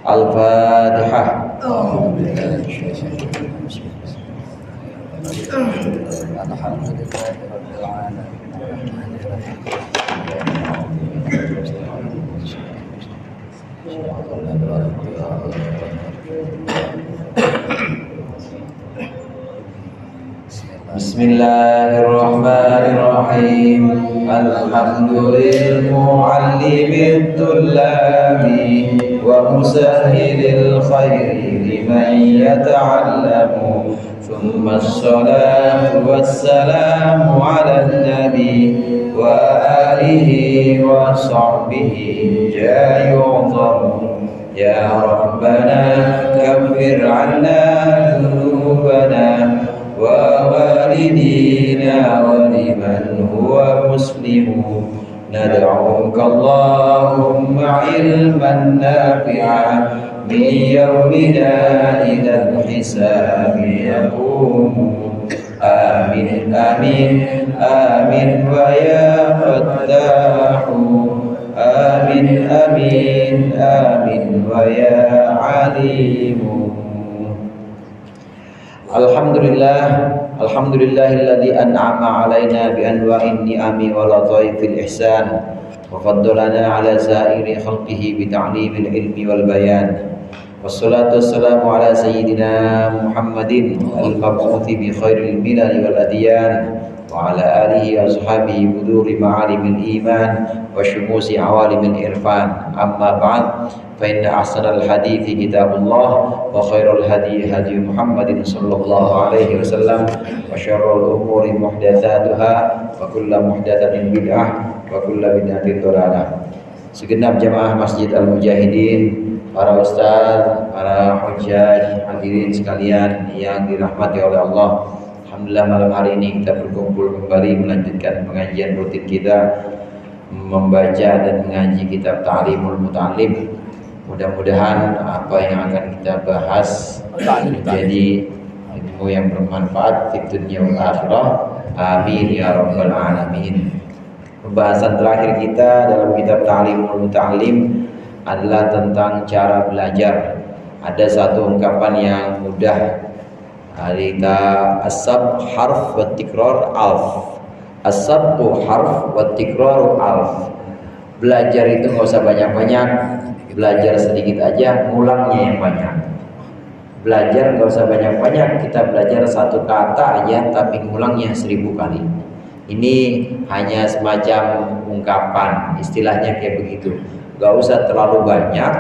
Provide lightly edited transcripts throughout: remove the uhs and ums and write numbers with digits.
Al-Fatihah. Bismillahirrahmanirrahim. Alhamdulillahil mu'allimit tullabi wa musahhilil khairi liman yata'allamu. Thumma assalatu wassalamu ala nabi wa alihi wa sahbihi jayu'zamu. Ya Rabbana kaffir 'anna dhunubana wa walidina wa liman huwa muslimu. Nad'uka Allahumma ilman nafi'an min yawmina idhal hisabi yaqumu. Amin amin amin wa ya fattahu. Amin amin amin wa ya alimu. Alhamdulillahilladzi an'ama 'alaina bi anwa'in ni'ami wa lataifil ihsan wa faddalana 'ala sa'iri khalqihi bi ta'limil ilmi wal bayan. Wassalatu wassalamu ala sayyidina Muhammadin al-mab'uthi bi khairil milal wal adyan wa ala alihi wa ashabihi buduri ma'alimil iman wa syumusi awalimil irfan. Amma ba'd, fa inna ahsanal hadithi kitabullah wa khairul hadi hadi Muhammadin sallallahu alaihi wasallam wa syarrul umuri muhdatsatuha wa kullu muhdatsatin bid'ah wa kullu bid'atin dhalalah. Segenap jamaah Masjid Al-Mujahidin, para ustaz, para hujjaj, hadirin sekalian yang dirahmati oleh Allah. Alhamdulillah, malam hari ini kita berkumpul kembali melanjutkan pengajian rutin kita, membaca dan mengaji kitab Ta'limul Muta'allim. Mudah-mudahan apa yang akan kita bahas menjadi ilmu yang bermanfaat di dunia wal akhirah. Amin ya rabbal alamin. Pembahasan terakhir kita dalam kitab Ta'limul Muta'allim adalah tentang cara belajar. Ada satu ungkapan yang mudah, kita as-sab harf wa tikrar alf. As-sabqu harf wa tikraru alf. Belajar itu nggak usah banyak-banyak, belajar sedikit aja, ngulangnya yang banyak. Belajar nggak usah banyak-banyak, kita belajar satu kata aja tapi ngulangnya 1000 kali. Ini hanya semacam ungkapan, istilahnya kayak begitu. Nggak usah terlalu banyak,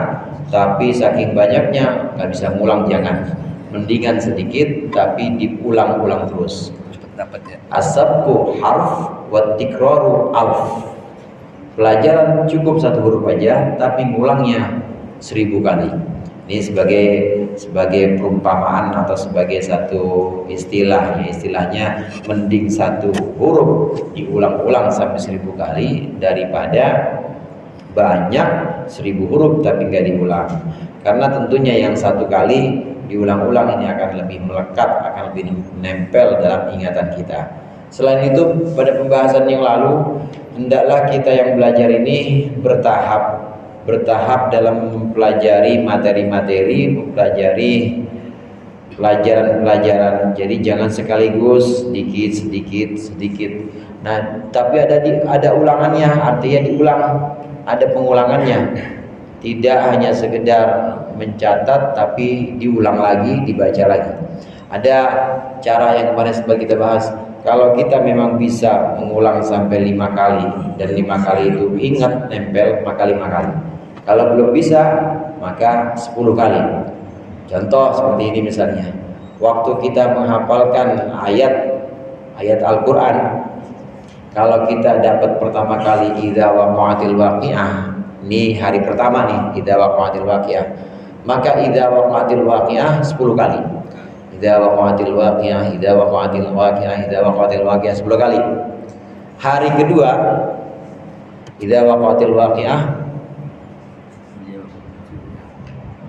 tapi saking banyaknya nggak bisa ngulang, jangan. Mendingan sedikit tapi diulang-ulang terus. As-sabqu harf wa tikraru alf. Pelajaran cukup satu huruf aja tapi ngulangnya 1000 kali. Ini sebagai perumpamaan atau sebagai satu istilahnya mending satu huruf diulang-ulang sampai 1000 kali daripada banyak 1000 huruf tapi nggak diulang. Karena tentunya yang satu kali diulang-ulang ini akan lebih melekat, akan lebih nempel dalam ingatan kita. Selain itu, pada pembahasan yang lalu, hendaklah kita yang belajar ini bertahap dalam mempelajari materi-materi, mempelajari pelajaran-pelajaran. Jadi jangan sekaligus sedikit. Nah, tapi ada ulangannya, artinya diulang, ada pengulangannya. Tidak hanya sekedar mencatat tapi diulang lagi, dibaca lagi. Ada cara yang kemarin sempat kita bahas. Kalau kita memang bisa mengulang sampai 5 kali dan 5 kali itu ingat, nempel, maka 5 kali. Kalau belum bisa, maka 10 kali. Contoh seperti ini misalnya. Waktu kita menghafalkan ayat Al-Quran, kalau kita dapat pertama kali idza waqa'atil waqi'ah, ini hari pertama nih, idza waqa'atil waqi'ah, maka idza waqa'atil waqi'ah 10 kali. Idza waqa'atil waqi'ah, idza waqa'atil waqi'ah, idza waqa'atil waqi'ah 10 kali. Hari kedua, idza waqa'atil waqi'ah,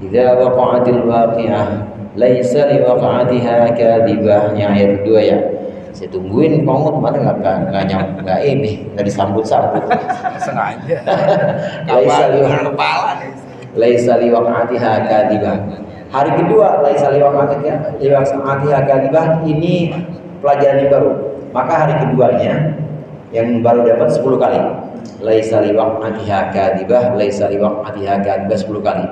idza waqa'atil waqi'ah laisa liwaqa'atiha kadhibah. Yang ayat kedua ya. Saya tungguin Kongut mana nggak disambut-sambut. Sengaja. Laisa liwaqa'atiha kepala. laisa liwaqatiha kadibah. Hari kedua laisa liwaqatiha kadibah, ini pelajaran yang baru. Maka hari keduanya yang baru dapat 10 kali. Laisa liwaqatiha kadibah, laisa liwaqatiha kadibah 10 kali.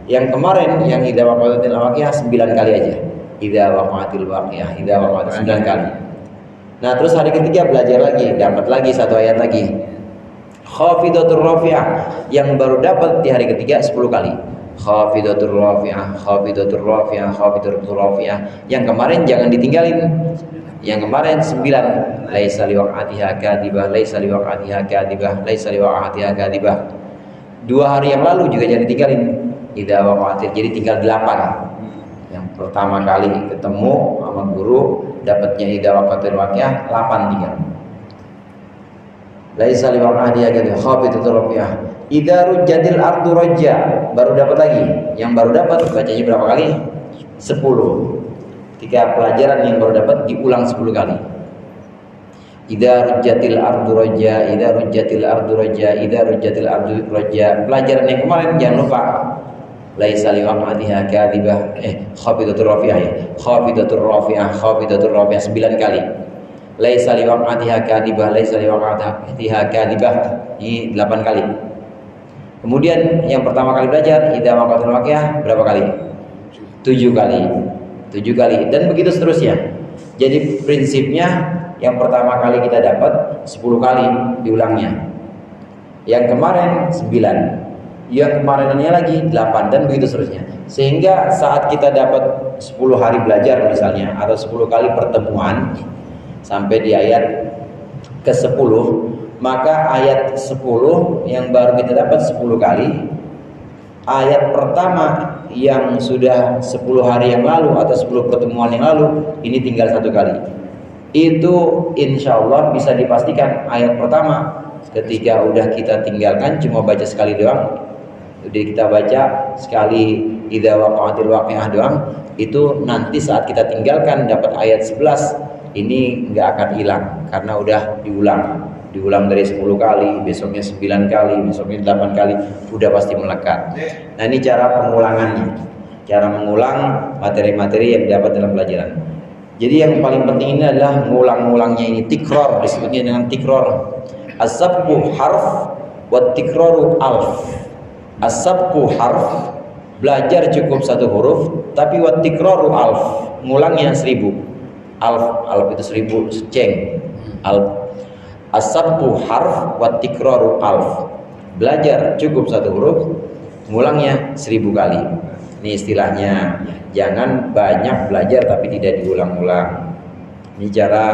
Yang kemarin yang idza waqa'atil waqi'ah 9 kali aja. Idza waqa'atil waqi'ah, idza waqa'at 9 kali. Nah, terus hari ketiga belajar lagi, dapat lagi satu ayat lagi. Khafidatur rafi'ah, yang baru dapat di hari ketiga 10 kali. Khafidatur rafi'ah, khafidatur rafi'ah, khafidatur rafi'ah. Yang kemarin jangan ditinggalin. Yang kemarin 9. Laisa liwaqatiha kadibah, laisa liwaqatiha kadibah, laisa liwaqatiha kadibah. 2 hari yang lalu juga jangan ditinggalin. Idza waqa'atil, jadi tinggal 8. Yang pertama kali ketemu sama guru dapatnya idza waqa'atil waqi'ah 8 tinggal. Laisa liwaqa'atiha kadibah, khafidatur rafi'ah. Idza rujjatil ardu rajja, baru dapat lagi. Yang baru dapat bacanya berapa kali? 10. Ketika pelajaran yang baru dapat diulang 10 kali. Idza rujjatil ardu rajja, idza rujjatil ardu rajja, idza rujjatil ardu rajja. Pelajaran yang kemarin jangan lupa. Laisa liwaqatiha kadibah, khafidatur rafi'ah ya. Khafidatur rafi'ah, khafidatur rafi'ah 9 kali. Laisa liwaqatiha kadibah, laisa liwaqatiha kadibah, ini 8 kali. Kemudian yang pertama kali belajar idza waqa'atil waqi'ah berapa kali? 7 kali. 7 kali dan begitu seterusnya. Jadi prinsipnya yang pertama kali kita dapat 10 kali diulangnya. Yang kemarin 9. Yang kemarinannya lagi 8 dan begitu seterusnya. Sehingga saat kita dapat 10 hari belajar misalnya atau 10 kali pertemuan sampai di ayat ke-10, maka ayat 10 yang baru kita dapat 10 kali, ayat pertama yang sudah 10 hari yang lalu atau 10 pertemuan yang lalu ini tinggal 1 kali. Itu insya Allah bisa dipastikan ayat pertama ketika udah kita tinggalkan cuma baca sekali doang, udah kita baca sekali idza waqa'atil waqi'ah doang, itu nanti saat kita tinggalkan dapat ayat 11 ini nggak akan hilang karena udah diulang dari 10 kali, besoknya 9 kali, besoknya 8 kali, udah pasti melekat. Nah, ini cara pengulangannya, cara mengulang materi-materi yang didapat dalam pelajaran. Jadi yang paling penting ini adalah ngulang-ngulangnya, ini tikror, disebutnya dengan tikror. As-sabqu harf wa tikraru alf. As-sabqu harf, belajar cukup 1 huruf, tapi wa tikraru alf, ngulangnya 1000. Alf itu 1000 ceng. Alf. As-sabqu harf wa tikraru alf, belajar cukup 1 huruf, ngulangnya 1000 kali. Ini istilahnya, jangan banyak belajar tapi tidak diulang-ulang. Ini cara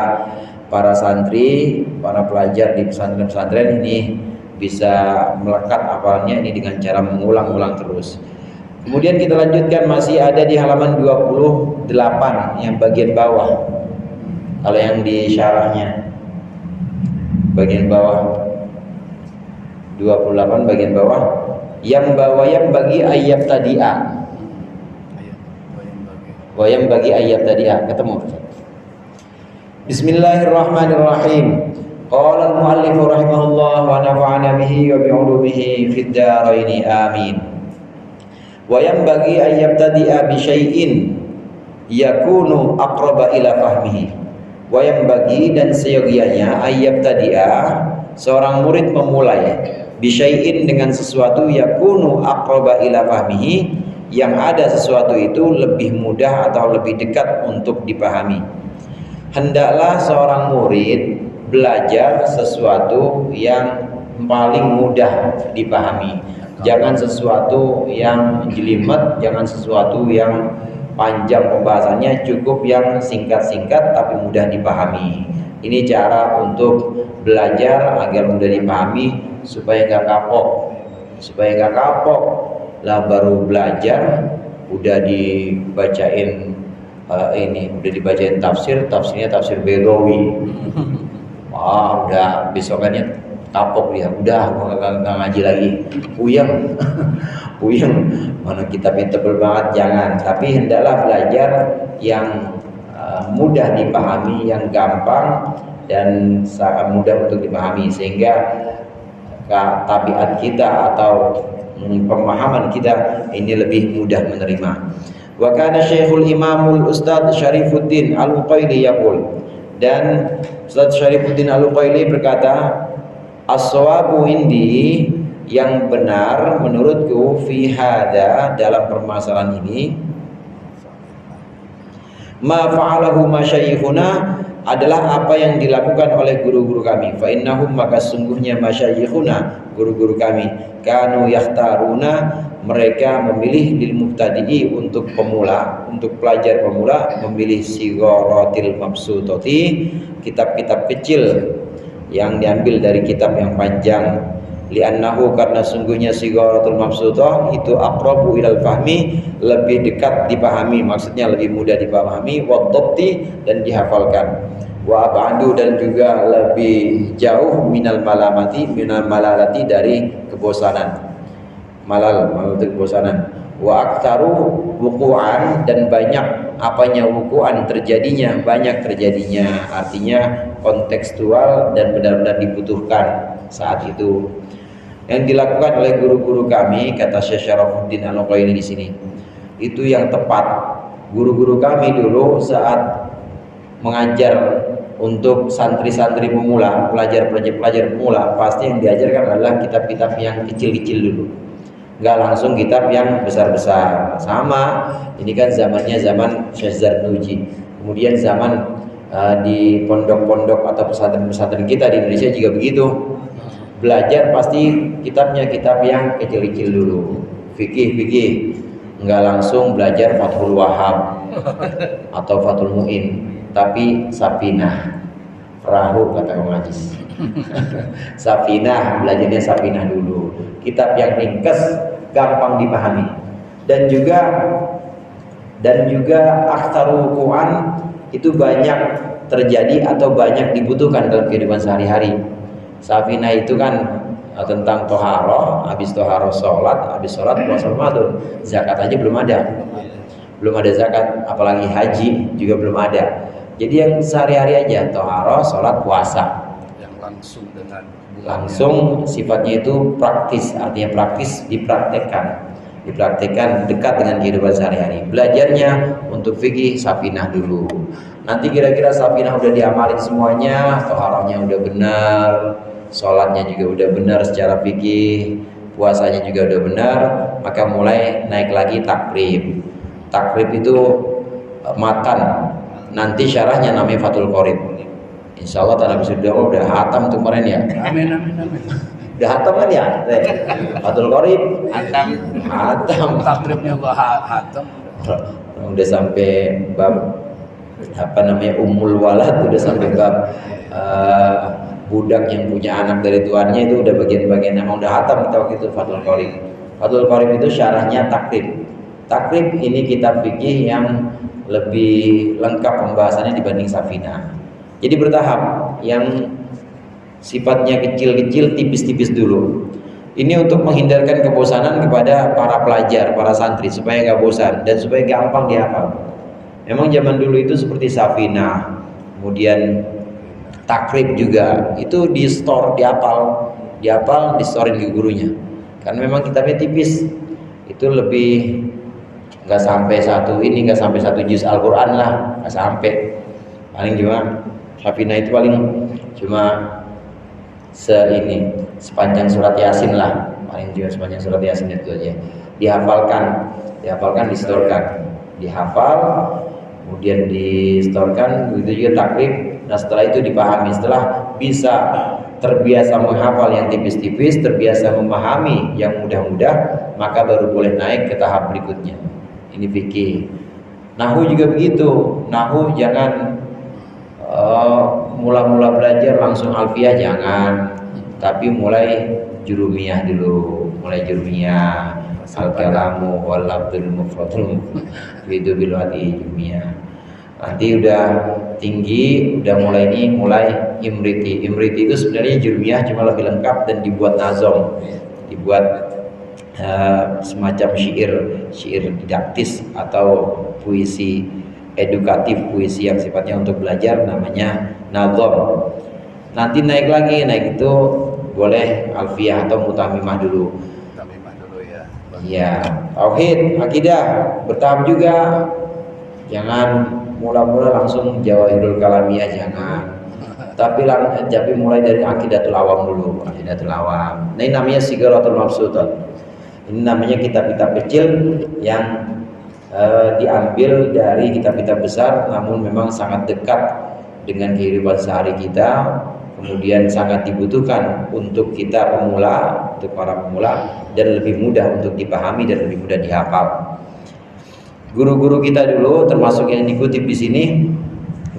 para santri, para pelajar di pesantren-pesantren ini bisa melekat hafalnya ini dengan cara mengulang-ulang terus. Kemudian kita lanjutkan, masih ada di halaman 28 yang bagian bawah. Kalau yang di syarahnya bagian bawah 28 bagian bawah, yang bagi ayat tadi'a, yang bagi ayat tadi'a, ketemu. Bismillahirrahmanirrahim. Qala al-muallif rahimahullah wa nafa'ana bihi wa bi'ulumihi fid dharain amin. Wa yanbaghi an yabtadi'a bi syai'in yakunu aqraba ila fahmihi. Wa yanbaghi, dan seyogianya, an yabtadi'a, seorang murid memulai bi syai'in, dengan sesuatu yakunu aqraba ila fahmihi, yang ada sesuatu itu lebih mudah atau lebih dekat untuk dipahami. Hendaklah seorang murid belajar sesuatu yang paling mudah dipahami. Jangan sesuatu yang jelimet, jangan sesuatu yang panjang pembahasannya, cukup yang singkat-singkat tapi mudah dipahami. Ini cara untuk belajar agar mudah dipahami supaya nggak kapok. Lah baru belajar udah dibacain udah dibacain tafsirnya tafsir Begawi. Wah, udah besokannya kapok dia, udah nggak ngaji lagi, puyeng. Mana kitabnya tebel banget, jangan. Tapi hendaklah belajar yang mudah dipahami, yang gampang dan sangat mudah untuk dipahami, sehingga tabiat kita atau pemahaman kita ini lebih mudah menerima. Wa kana Syekhul Imamul Ustadz Syarifuddin Al-Uqaili yaqul, dan Ustadz Syarifuddin Al-Uqaili berkata, as-sawabu indi, yang benar menurutku, fi hada, dalam permasalahan ini, ma fa'alahu masyayikhuna, adalah apa yang dilakukan oleh guru-guru kami. Fa innahum, maka sungguhnya masyayikhuna, guru-guru kami, kanu yakhtaruna, mereka memilih lil mubtadi'i, untuk pemula, untuk pelajar pemula, memilih sigaratil mabsutati, kitab-kitab kecil yang diambil dari kitab yang panjang. Li'annahu, karena sungguhnya sigaratul mabsutah itu aqrabu ilal fahmi, lebih dekat dipahami, maksudnya lebih mudah dipahami, wa dhabti, dan dihafalkan, wa ab'adu, dan juga lebih jauh minal malalati, dari kebosanan. Malal itu kebosanan. Wa aktsaru wuqu'an, dan banyak apanya wuqu'an, terjadinya, banyak terjadinya, artinya kontekstual dan benar-benar dibutuhkan saat itu. Yang dilakukan oleh guru-guru kami, kata Syekh Syarafuddin Al-Uqaili di sini, itu yang tepat. Guru-guru kami dulu saat mengajar untuk santri-santri pemula, pelajar pemula, pasti yang diajarkan adalah kitab-kitab yang kecil-kecil dulu, nggak langsung kitab yang besar-besar. Sama, ini kan zamannya zaman Syekh Zarnuji. Kemudian zaman di pondok-pondok atau pesantren-pesantren kita di Indonesia juga begitu. Belajar pasti kitabnya kitab yang kecil-kecil dulu, fikih, nggak langsung belajar Fathul Wahab atau Fathul Mu'in, tapi Safinah, perahu kata Kang Ajis. Safinah, belajarnya Safinah dulu, kitab yang ringkas, gampang dipahami, dan juga aktsaru wuqu'an, itu banyak terjadi atau banyak dibutuhkan dalam kehidupan sehari-hari. Safinah itu kan tentang toharoh, habis toharoh sholat, habis sholat puasa Ramadan. Zakat aja belum ada zakat, apalagi haji juga belum ada. Jadi yang sehari-hari aja, toharoh, sholat, puasa, yang langsung sifatnya itu praktis, artinya praktis, dipraktekkan dekat dengan kehidupan sehari-hari. Belajarnya untuk fikih Safinah dulu. Nanti kira-kira Safinah udah diamalin semuanya, toharohnya udah benar, sholatnya juga udah benar secara fikih, puasanya juga udah benar, maka mulai naik lagi takrib. Takrib itu matan, nanti syarahnya namanya Fathul Qorib. Insya Allah tanah bisa udah hatam tuh kemarin ya. Amin. Udah hatam kan ya? Fathul Qorib hatam. Takribnya gua hatam. Udah sampai bab Ummul Walad, udah sampai bab budak yang punya anak dari tuannya, itu udah bagian-bagian emang udah hatam kita waktu itu Fathul Qorib. Fathul Qorib itu syarahnya takrib. Takrib ini kitab fikih yang lebih lengkap pembahasannya dibanding Safinah. Jadi bertahap, yang sifatnya kecil-kecil, tipis-tipis dulu. Ini untuk menghindarkan kebosanan kepada para pelajar, para santri, supaya nggak bosan dan supaya gampang dihafal. Memang zaman dulu itu seperti Safinah, kemudian takrib juga, itu di store, dihafal, di-storein ke gurunya. Karena memang kitabnya tipis, itu lebih nggak sampai satu juz Al-Quran lah, nggak sampai. Paling cuma Safinah itu paling cuma sepanjang surat Yasin lah, paling juga sepanjang surat Yasin itu aja. Dihafalkan, distorkan, dihafal, kemudian distorkan, begitu juga takrib. Nah setelah itu dipahami, setelah bisa terbiasa menghafal yang tipis-tipis, terbiasa memahami yang mudah-mudah, maka baru boleh naik ke tahap berikutnya. Ini fikih. Nahwu juga begitu. Nahwu jangan mula-mula belajar langsung alfiyah, jangan, tapi mulai jurumiyah dulu, al-kalamu wal lafdzul mufradul itu bilwati jurumiyah. Nanti udah tinggi, udah mulai imriti. Imriti itu sebenarnya jurumiyah, cuma lebih lengkap dan dibuat nazom, dibuat semacam syair didaktis atau puisi edukatif, puisi yang sifatnya untuk belajar, namanya nazom. Nanti naik itu boleh alfiyah atau mutamimah dulu. Iya, tauhid, akidah, bertahap juga. Jangan mula-mula langsung Jawahirul Kalamiyah, jangan. Tapi mulai dari Aqidatul Awam dulu, Aqidatul Awam. Nah, ini namanya Sigaratul Mabsutat. Ini namanya kitab-kitab kecil yang diambil dari kitab-kitab besar, namun memang sangat dekat dengan kehidupan sehari kita. Kemudian sangat dibutuhkan untuk kita pemula, untuk para pemula, dan lebih mudah untuk dipahami dan lebih mudah dihafal. Guru-guru kita dulu, termasuk yang dikutip di sini,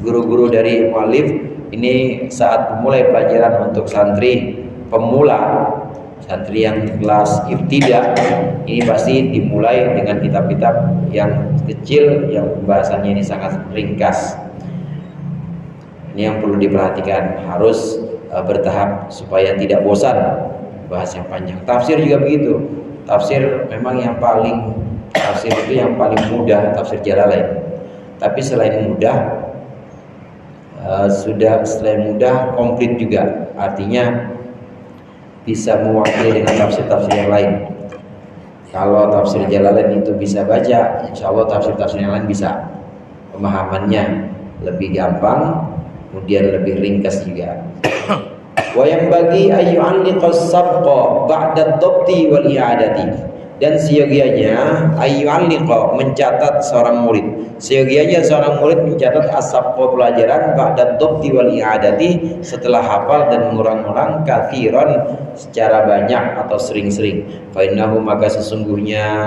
guru-guru dari muallif ini saat memulai pelajaran untuk santri pemula, santri yang kelas ibtida, ini pasti dimulai dengan kitab-kitab yang kecil, yang pembahasannya ini sangat ringkas. Ini yang perlu diperhatikan, harus bertahap supaya tidak bosan bahas yang panjang. Tafsir juga begitu. Tafsir memang tafsir itu yang paling mudah, tafsir Jalalain. Tapi selain mudah, selain mudah komplit juga. Artinya bisa mewakili dengan tafsir-tafsir yang lain. Kalau tafsir Jalalain itu bisa baca, insya Allah tafsir-tafsir yang lain bisa. Pemahamannya lebih gampang, kemudian lebih ringkas juga. Wa yang bagi ayyu'alliqas sabqa ba'da dhabti wal i'adati. Dan seyogianya ayyu'alliqa, mencatat seorang murid. Seyogianya seorang murid mencatat as-sabqa, pelajaran ba'da dhabti wal i'adati, setelah hafal dan mengulang-ulang, kathiran, secara banyak atau sering-sering. Fa innahu, maka sesungguhnya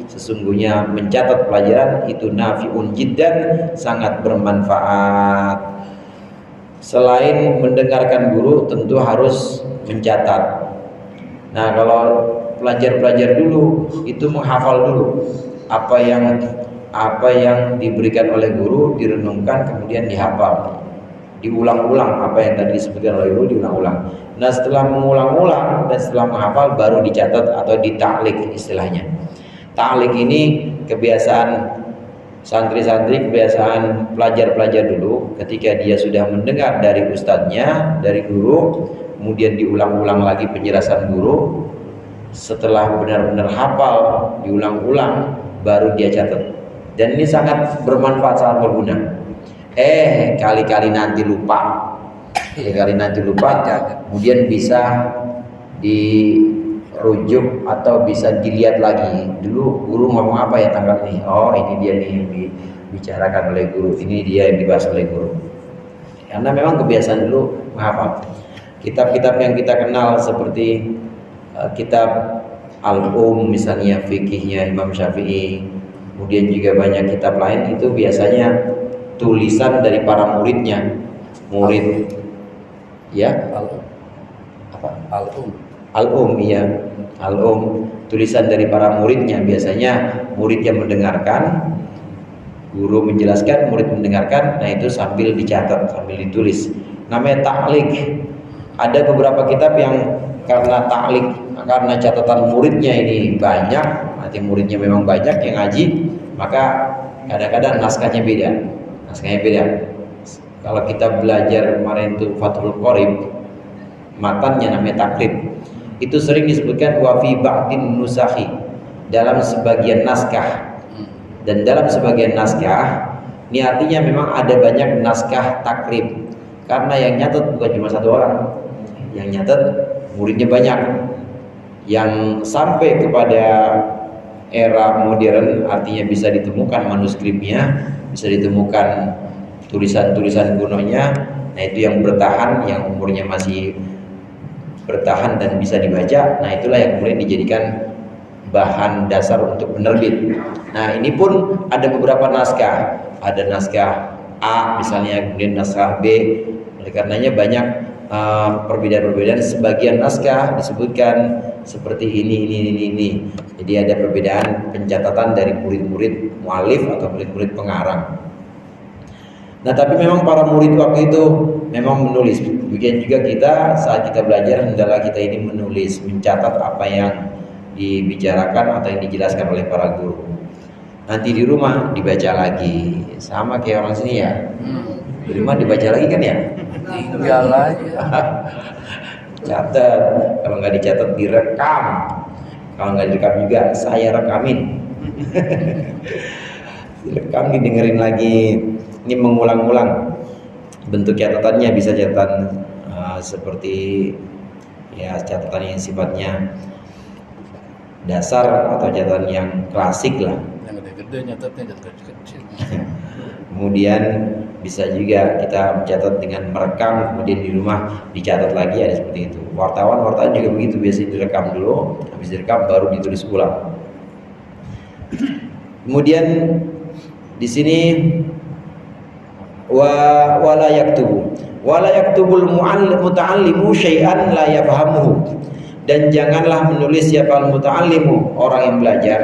sesungguhnya mencatat pelajaran itu nafi'un jiddan, sangat bermanfaat. Selain mendengarkan guru, tentu harus mencatat. Nah, kalau pelajar dulu itu menghafal dulu apa yang diberikan oleh guru, direnungkan, kemudian dihafal, diulang-ulang apa yang tadi disebutkan oleh guru, diulang-ulang. Nah, setelah mengulang-ulang dan setelah menghafal baru dicatat atau ditaklik istilahnya. Taklik ini kebiasaan santri-santri, kebiasaan pelajar-pelajar dulu, ketika dia sudah mendengar dari ustadznya, dari guru, kemudian diulang-ulang lagi penjelasan guru, setelah benar-benar hafal, diulang-ulang, baru dia catat. Dan ini sangat bermanfaat, sangat berguna. Kali-kali nanti lupa, kemudian bisa dirujuk atau bisa dilihat lagi. Dulu guru ngomong apa ya tanggal ini? Oh, ini dia nih yang dibicarakan oleh guru, ini dia yang dibahas oleh guru. Karena memang kebiasaan dulu menghafal. Kitab-kitab yang kita kenal seperti kitab misalnya fikihnya Imam Syafi'i, kemudian juga banyak kitab lain, itu biasanya tulisan dari para muridnya. Murid ya, tulisan dari para muridnya. Biasanya murid yang mendengarkan, guru menjelaskan, murid mendengarkan. Nah, itu sambil dicatat, sambil ditulis. Namanya taklik. Ada beberapa kitab yang karena catatan muridnya ini banyak, nanti muridnya memang banyak yang ngaji, maka kadang-kadang naskahnya beda. Kalau kita belajar kemarin itu Fathul Qorib, matannya namanya takrib, itu sering disebutkan wa fi ba'din nusakhi, dalam sebagian naskah. Dan dalam sebagian naskah ini artinya memang ada banyak naskah takrib, karena yang nyatet bukan cuma satu orang, yang nyatet muridnya banyak. Yang sampai kepada era modern, artinya bisa ditemukan manuskripnya, bisa ditemukan tulisan-tulisan kunonya. Nah, itu yang bertahan, yang umurnya masih bertahan dan bisa dibaca. Nah, itulah yang kemudian dijadikan bahan dasar untuk penerbit. Nah, ini pun ada beberapa naskah. Ada naskah A misalnya, kemudian naskah B. Oleh karenanya banyak perbedaan-perbedaan. Sebagian naskah disebutkan seperti ini. Jadi ada perbedaan pencatatan dari murid-murid mu'alif atau murid-murid pengarang. Nah, tapi memang para murid waktu itu memang menulis. Demikian juga kita saat kita belajar, hendaklah kita ini menulis, mencatat apa yang dibicarakan atau yang dijelaskan oleh para guru. Nanti di rumah dibaca lagi, sama kayak orang sini ya. Di rumah dibaca lagi kan ya? Tinggal aja. Catat, kalau nggak dicatat direkam, Kalau nggak direkam juga, saya rekamin. Direkam, didengerin lagi. Ini mengulang-ulang. Bentuk catatannya bisa catatan seperti ya catatan yang sifatnya dasar atau catatan yang klasik lah. Yang gede-gede nyatetnya jangan kecil. Kemudian bisa juga kita mencatat dengan merekam, kemudian di rumah dicatat lagi, ada seperti itu. Wartawan juga begitu, biasanya direkam dulu, habis direkam baru ditulis ulang. Kemudian di sini wala yaktubul muta'allimu syai'an la yafhamuhu, dan janganlah menulis siapa al-muta'allimu, orang yang belajar.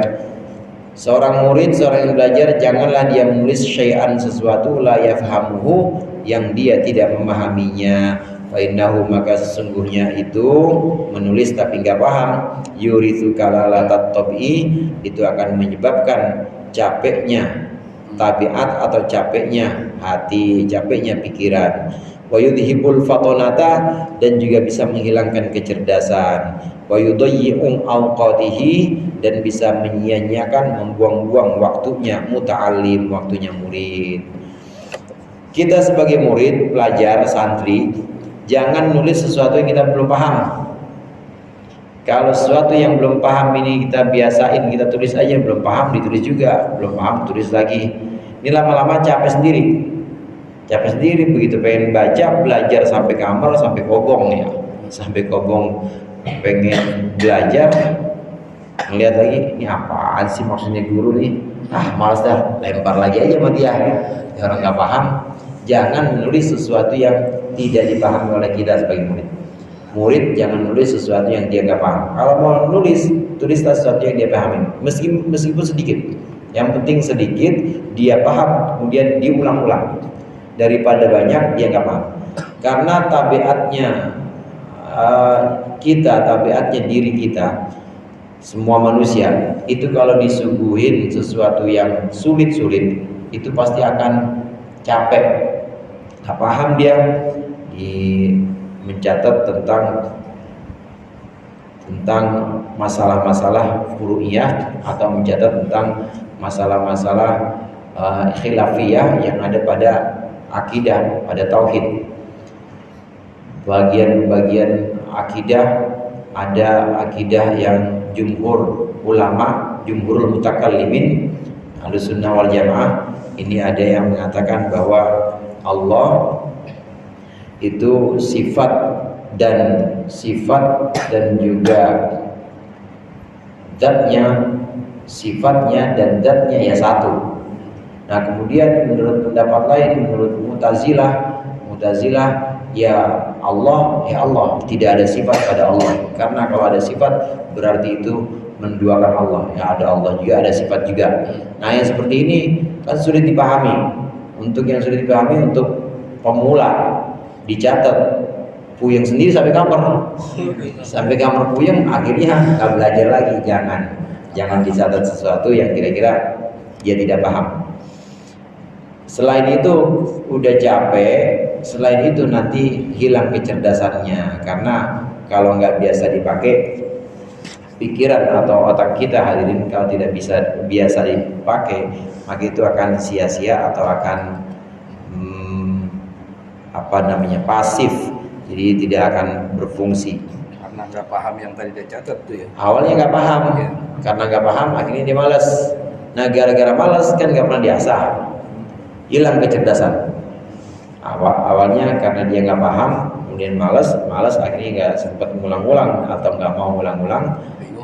Seorang murid, seorang yang belajar, janganlah dia menulis syai'an, sesuatu, la yafhamuhu, yang dia tidak memahaminya. Fa innahu, maka sesungguhnya itu menulis tapi enggak paham, yurithu kalalatat tabi'i, itu akan menyebabkan capeknya tabiat atau capeknya hati, capeknya pikiran. Wa yudhibul fatonata, dan juga bisa menghilangkan kecerdasan. Wa yudayyi'u awqatihi, dan bisa menyia-nyiakan, membuang-buang waktunya muta'allim, waktunya murid. Kita sebagai murid, pelajar, santri, jangan nulis sesuatu yang kita belum paham. Kalau sesuatu yang belum paham ini kita biasain, kita tulis aja, belum paham ditulis juga, belum paham tulis lagi. Ini lama-lama capek sendiri. Capek sendiri, begitu pengen baca, belajar sampai kamar, sampai kobong ya. Sampai kobong pengen belajar, ngeliat lagi, ini apaan sih maksudnya guru nih? Malas dah, lempar lagi aja sama dia. Orang nggak paham. Jangan menulis sesuatu yang tidak dipahami oleh kita sebagai murid. Murid jangan nulis sesuatu yang dia nggak paham. Kalau mau nulis, tulislah sesuatu yang dia pahami, meskipun sedikit. Yang penting sedikit dia paham, kemudian diulang-ulang, daripada banyak dia nggak paham. Karena tabiatnya tabiatnya diri kita, semua manusia itu kalau disuguhin sesuatu yang sulit-sulit, itu pasti akan capek. Nggak paham dia, mencatat tentang masalah-masalah furu'iyah, atau mencatat tentang masalah-masalah khilafiyah yang ada pada akidah, pada tauhid. Bagian-bagian akidah, ada akidah yang jumhur ulama, jumhurul mutakallimin, Ahlussunnah wal Jamaah, ini ada yang mengatakan bahwa Allah itu sifat dan juga sifatnya dan zatnya ya satu. Nah kemudian menurut pendapat lain, menurut Mu'tazilah ya Allah tidak ada sifat pada Allah, karena kalau ada sifat berarti itu menduakan Allah. Ya ada Allah juga, ada sifat juga. Nah yang seperti ini kan sulit dipahami. Untuk yang sulit dipahami, untuk pemula, dicatat, puyeng sendiri sampai kamar puyeng, akhirnya nggak belajar lagi. Jangan dicatat sesuatu yang kira-kira dia tidak paham. Selain itu udah capek, selain itu nanti hilang kecerdasannya, karena kalau nggak biasa dipakai pikiran atau otak kita, hadirin, kalau tidak bisa biasa dipakai, maka itu akan sia-sia atau akan pasif, jadi tidak akan berfungsi. Karena nggak paham yang tadi dia catat tuh ya. Awalnya nggak paham, ya. Karena nggak paham akhirnya dia malas. Nah gara-gara malas kan nggak pernah diasah, hilang kecerdasan. Awalnya karena dia nggak paham, kemudian malas akhirnya nggak sempat ngulang-ulang atau nggak mau ngulang-ulang,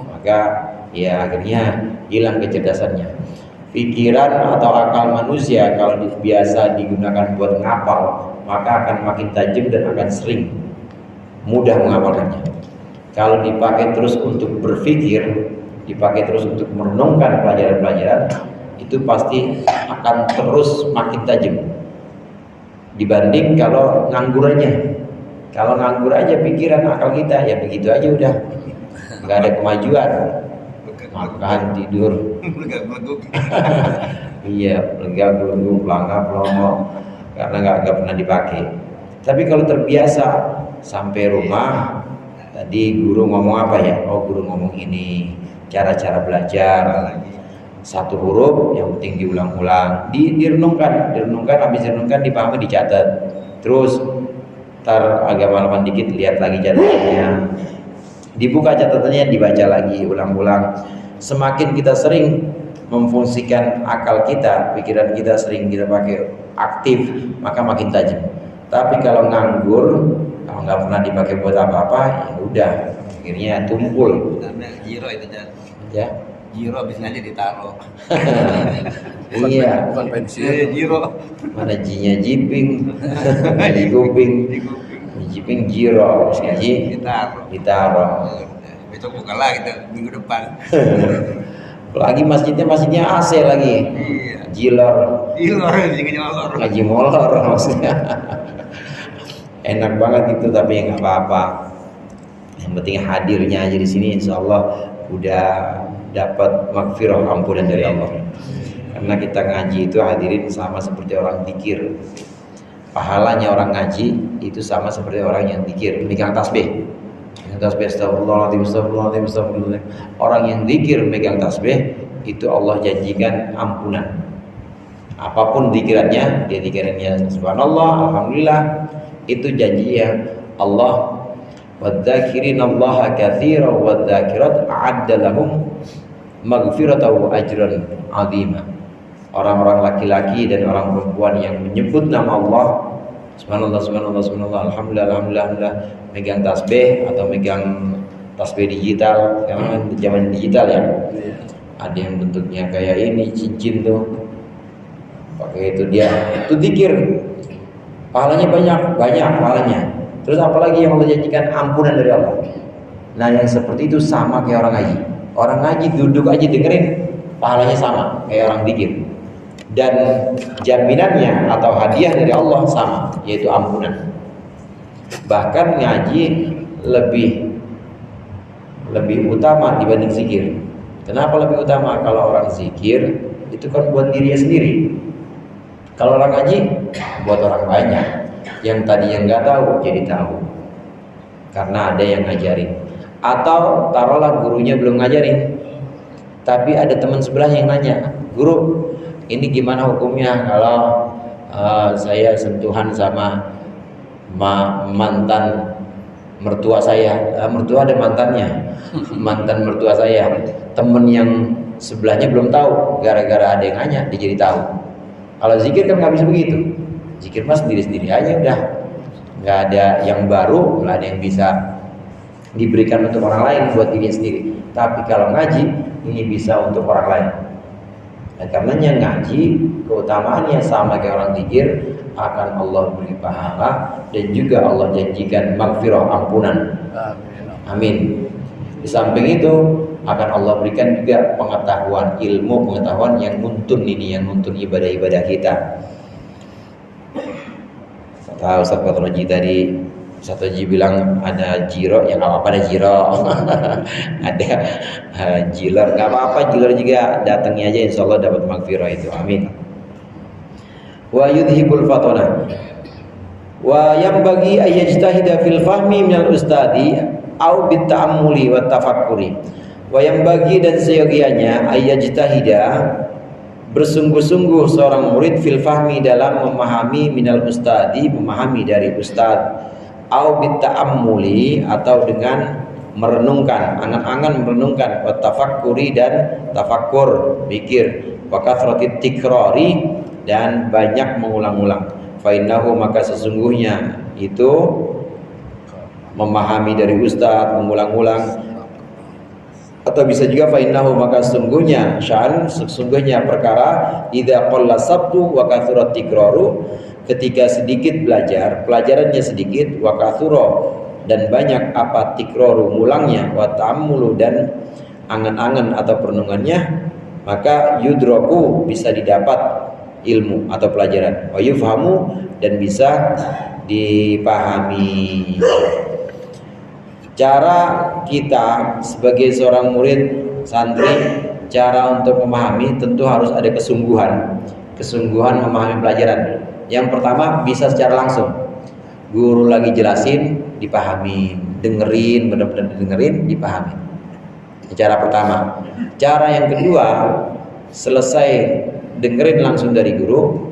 maka ya akhirnya hilang kecerdasannya. Pikiran atau akal manusia kalau biasa digunakan buat ngapal, maka akan makin tajam dan akan sering mudah menghafalkannya. Kalau dipakai terus untuk berpikir, dipakai terus untuk merenungkan pelajaran-pelajaran, itu pasti akan terus makin tajam dibanding kalau nganggur aja. Kalau nganggur aja pikiran akal kita, ya begitu aja udah, nggak ada kemajuan. Makan, tidur, iya, belegak-beleguk, pelangga-pelongo, karena nggak pernah dipakai. Tapi kalau terbiasa, sampai rumah, tadi guru ngomong apa ya? Oh guru ngomong ini, cara-cara belajar. Satu huruf yang penting diulang-ulang, direnungkan, habis direnungkan dipahami, dicatat. Terus ntar agak malaman dikit lihat lagi catatannya, dibuka catatannya, dibaca lagi, ulang-ulang. Semakin kita sering memfungsikan akal kita, pikiran kita sering kita pakai aktif, maka makin tajam. Tapi kalau nganggur, kalau nggak pernah dipakai buat apa-apa, ya udah akhirnya tumpul. Jiro itu Ya. Jiro bisa aja ditaruh. Iya. Bukan pensiun. Jiro. Mana jinya jiping, di kuping, jiping jiro, ji ditaruh. Besok buka lagi minggu depan. Lagi masjidnya AC lagi. Iya. Jilor. Ngaji molor maksudnya. Enak banget itu, tapi nggak apa-apa. Yang penting hadirnya aja di sini, insya Allah udah dapat magfirah, ampunan dari Allah. Karena kita ngaji itu hadirin sama seperti orang zikir. Pahalanya orang ngaji itu sama seperti orang yang zikir, megang tasbih. Astagfirullahaladzim, astagfirullahaladzim, astagfirullahaladzim. Orang yang zikir megang tasbih itu Allah janjikan ampunan. Apapun zikirannya, dia zikirannya subhanallah, alhamdulillah, itu janji ya Allah. Wadzakirin Allah katsiran wadzakirat a'adda lahum maghfiratan wa ajran 'azima. Orang-orang laki-laki dan orang perempuan yang menyebut nama Allah, subhanallah, subhanallah, subhanallah, alhamdulillah, alhamdulillah, alhamdulillah, megang tasbih atau megang tasbih digital. Sekarang zaman digital ya. Ada yang bentuknya kayak ini, cincin tuh. Pakai itu dia, itu zikir. Pahalanya banyak pahalanya. Terus apalagi yang Allah janjikan ampunan dari Allah. Nah, yang seperti itu sama kayak orang ngaji. Orang ngaji duduk aja dengerin, pahalanya sama kayak orang zikir. Dan jaminannya atau hadiah dari Allah sama, yaitu ampunan. Bahkan ngaji lebih utama dibanding zikir. Kenapa lebih utama? Kalau orang zikir itu kan buat dirinya sendiri. Kalau orang ngaji buat orang banyak. Yang tadi yang nggak tahu jadi tahu karena ada yang ngajarin. Atau taruhlah gurunya belum ngajarin, tapi ada teman sebelah yang nanya, guru ini gimana hukumnya kalau saya sentuhan sama mantan mertua saya. Mertua ada mantannya, mantan mertua saya. Temen yang sebelahnya belum tahu, gara-gara ada yang nanya dia jadi tahu. Kalau zikir kan nggak bisa begitu. Zikir mas sendiri-sendiri aja udah, nggak ada yang baru, nggak ada yang bisa diberikan untuk orang lain buat diri sendiri. Tapi kalau ngaji ini bisa untuk orang lain. Dan karenanya ngaji keutamaannya sama kayak orang zikir, akan Allah beri pahala dan juga Allah janjikan magfirah, ampunan. Amin. Di samping itu akan Allah berikan juga pengetahuan, ilmu pengetahuan yang nuntun ini, yang nuntun ibadah-ibadah kita. Tahu Ustaz Patroji tadi, Ustaz Patroji bilang ada jiro, ya nggak apa-apa ada jiro. Ada jilor, nggak apa-apa jilor juga, datangi aja insya Allah dapat magfirah itu, amin. Wa yudhibul fatona wa yang bagi ayyajtahida fil fahmi minal ustadi au bit ta'ammuli wa tafakkuri. Wa yang bagi dan seyogianya ayyajtahida bersungguh-sungguh seorang murid fil fahmi dalam memahami minal ustadi, memahami dari ustad, au bit ta'ammuli atau dengan merenungkan, angan-angan merenungkan, wa tafakkuri dan tafakkur, mikir, wa kathratit tikrari dan banyak mengulang-ulang. Fa innahu maka sesungguhnya itu memahami dari ustad, mengulang-ulang. Atau bisa juga fa innahu maka sesungguhnya perkara idza qalla sabtu wa kathurat tikraru, ketika sedikit belajar, pelajarannya sedikit, wa kathura dan banyak apa tikraru, mulangnya, wa ta'ammulu dan angan-angan atau perenungannya, maka yudraku bisa didapat ilmu atau pelajaran, wa yufhamu dan bisa dipahami. Cara kita sebagai seorang murid santri, cara untuk memahami tentu harus ada kesungguhan memahami pelajaran. Yang pertama bisa secara langsung, guru lagi jelasin dipahami, dengerin, benar-benar dengerin, dipahami. Cara pertama. Cara yang kedua, selesai dengerin langsung dari guru,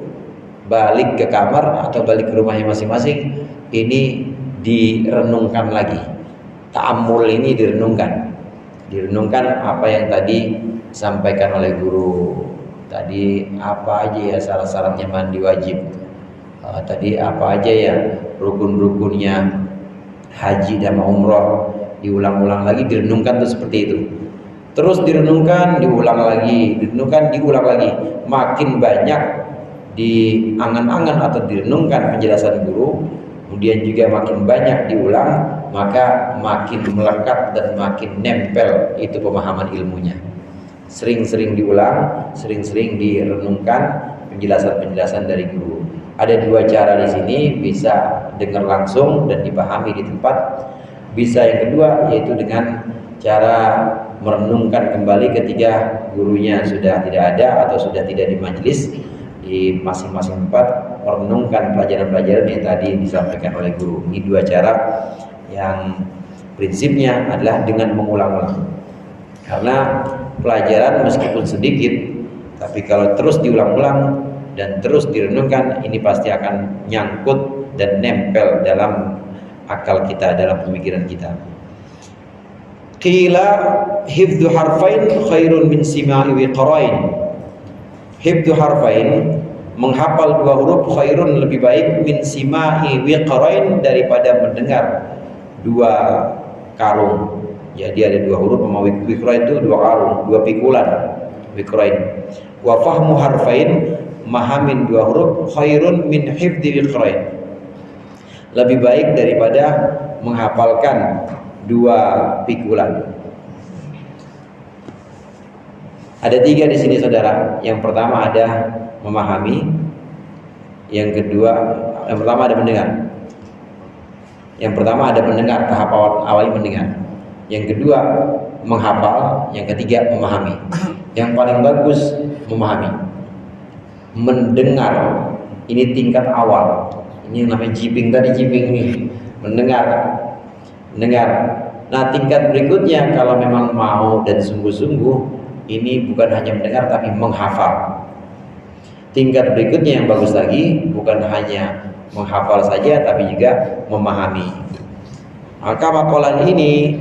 balik ke kamar atau balik ke rumahnya masing-masing, ini direnungkan lagi. Ta'ammul ini direnungkan apa yang tadi disampaikan oleh guru. Tadi apa aja ya syarat-syaratnya mandi wajib, tadi apa aja ya rukun-rukunnya haji dan umroh, diulang-ulang lagi, direnungkan tuh seperti itu. Terus direnungkan, diulang lagi, direnungkan, diulang lagi. Makin banyak diangan-angan atau direnungkan penjelasan guru, kemudian juga makin banyak diulang, maka makin melekat dan makin nempel itu pemahaman ilmunya. Sering-sering diulang, sering-sering direnungkan penjelasan-penjelasan dari guru. Ada dua cara di sini, bisa dengar langsung dan dipahami di tempat. Bisa yang kedua yaitu dengan cara merenungkan kembali ketika gurunya sudah tidak ada atau sudah tidak di majelis, di masing-masing tempat merenungkan pelajaran-pelajaran yang tadi disampaikan oleh guru. Ini dua cara yang prinsipnya adalah dengan mengulang-ulang. Karena pelajaran meskipun sedikit, tapi kalau terus diulang-ulang dan terus direnungkan, ini pasti akan nyangkut dan nempel dalam akal kita, dalam pemikiran kita. Qila hifdzu harfain khairun min sima'i wiqrain. Hifdzu harfain, menghafal dua huruf, khairun lebih baik, min sima'i wiqrain, daripada mendengar dua karung. Jadi ada dua huruf, sama wiqrain itu dua karung, dua pikulan, wiqrain. Wa fahmu harfain, mahamin dua huruf, khairun min hifdzi wiqrain, lebih baik daripada menghafalkan dua pikulan. Ada tiga di sini saudara. Yang pertama ada memahami, yang pertama ada mendengar. Yang pertama ada mendengar, tahap awal mendengar. Yang kedua menghafal, yang ketiga memahami. Yang paling bagus memahami. Mendengar ini tingkat awal. Ini yang namanya jibing nih. Mendengar. Nah, tingkat berikutnya kalau memang mau dan sungguh-sungguh, ini bukan hanya mendengar tapi menghafal. Tingkat berikutnya yang bagus lagi, bukan hanya menghafal saja tapi juga memahami. Maka makalah ini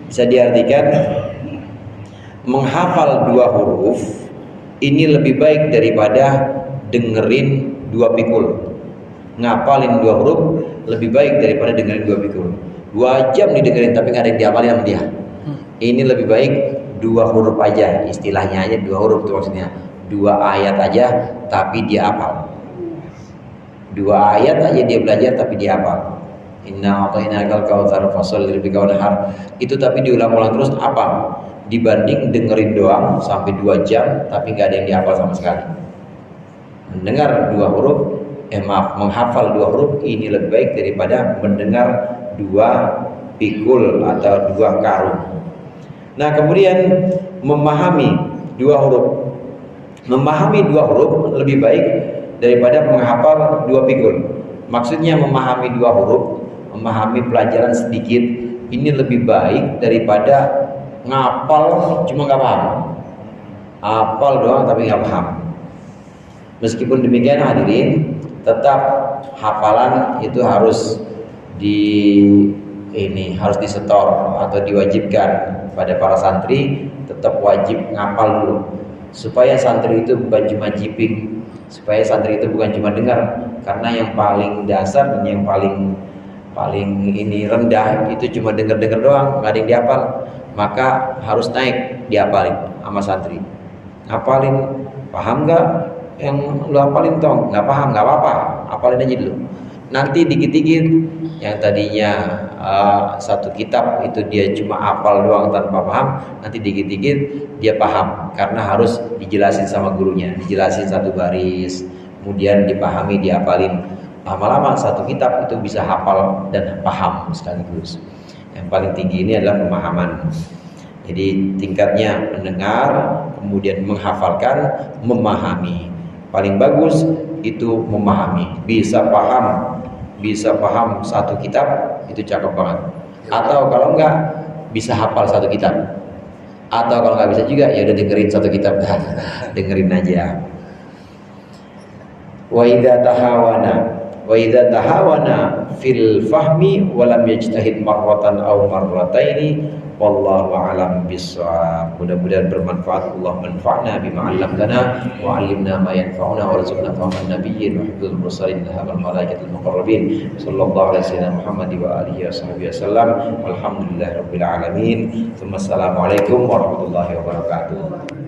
bisa diartikan menghafal dua huruf ini lebih baik daripada dengerin dua pikul. Ngapalin dua huruf lebih baik daripada dengerin dua pikul. 2 jam didengerin tapi nggak ada yang diapalin sama dia. Ini lebih baik dua huruf aja, istilahnya aja dua huruf itu maksudnya. 2 ayat aja tapi dia hafal. 2 ayat aja dia belajar tapi dia hafal. Inna a'tainakal kautsar fasholli lirabbika wanhar. Itu tapi diulang-ulang terus hafal. Dibanding dengerin doang sampai 2 jam tapi nggak ada yang dihafal sama sekali. Mendengar dua huruf, menghafal dua huruf ini lebih baik daripada mendengar dua pikul atau dua karung. Nah, kemudian memahami dua huruf. Memahami dua huruf lebih baik daripada menghafal dua pikul. Maksudnya memahami dua huruf, memahami pelajaran sedikit, ini lebih baik daripada ngapal cuma nggak paham. Hafal doang tapi nggak paham. Meskipun demikian hadirin, tetap hafalan itu harus harus disetor atau diwajibkan pada para santri. Tetap wajib ngapal dulu supaya santri itu bukan cuma jiping, supaya santri itu bukan cuma dengar. Karena yang paling dasar dan yang paling ini rendah itu cuma dengar doang, nggak ada yang dihafal. Maka harus naik dihafalin sama santri. Ngapalin, paham nggak? Yang lu hafalin toh nggak paham, nggak apa-apa, hafalin aja dulu. Nanti dikit-dikit yang tadinya satu kitab itu dia cuma hafal doang tanpa paham, nanti dikit-dikit dia paham karena harus dijelasin sama gurunya, dijelasin satu baris, kemudian dipahami, dihafalin. Lama-lama satu kitab itu bisa hafal dan paham sekaligus. Yang paling tinggi ini adalah pemahaman. Jadi tingkatnya mendengar, kemudian menghafalkan, memahami. Paling bagus itu memahami, bisa paham satu kitab itu cakep banget. Atau kalau enggak bisa hafal satu kitab. Atau kalau nggak bisa juga ya udah dengerin satu kitab dah. Dengerin aja. Wa idza tahawana fil fahmi wa lam yajtahid marratan aw marrataini wallahu a'lam bissawab. Mudah-mudahan bermanfaat. Allah manfa'na bima 'allamtana wa 'allimna ma yanfa'una warzuqna fahman nabiyyin wa hifdzal mursalin wal malaikatil muqarrabin. Sallallahu alaihi wasallam Muhammad wa alihi wasallam. Walhamdulillahirabbil alamin. Assalamualaikum warahmatullahi wabarakatuh.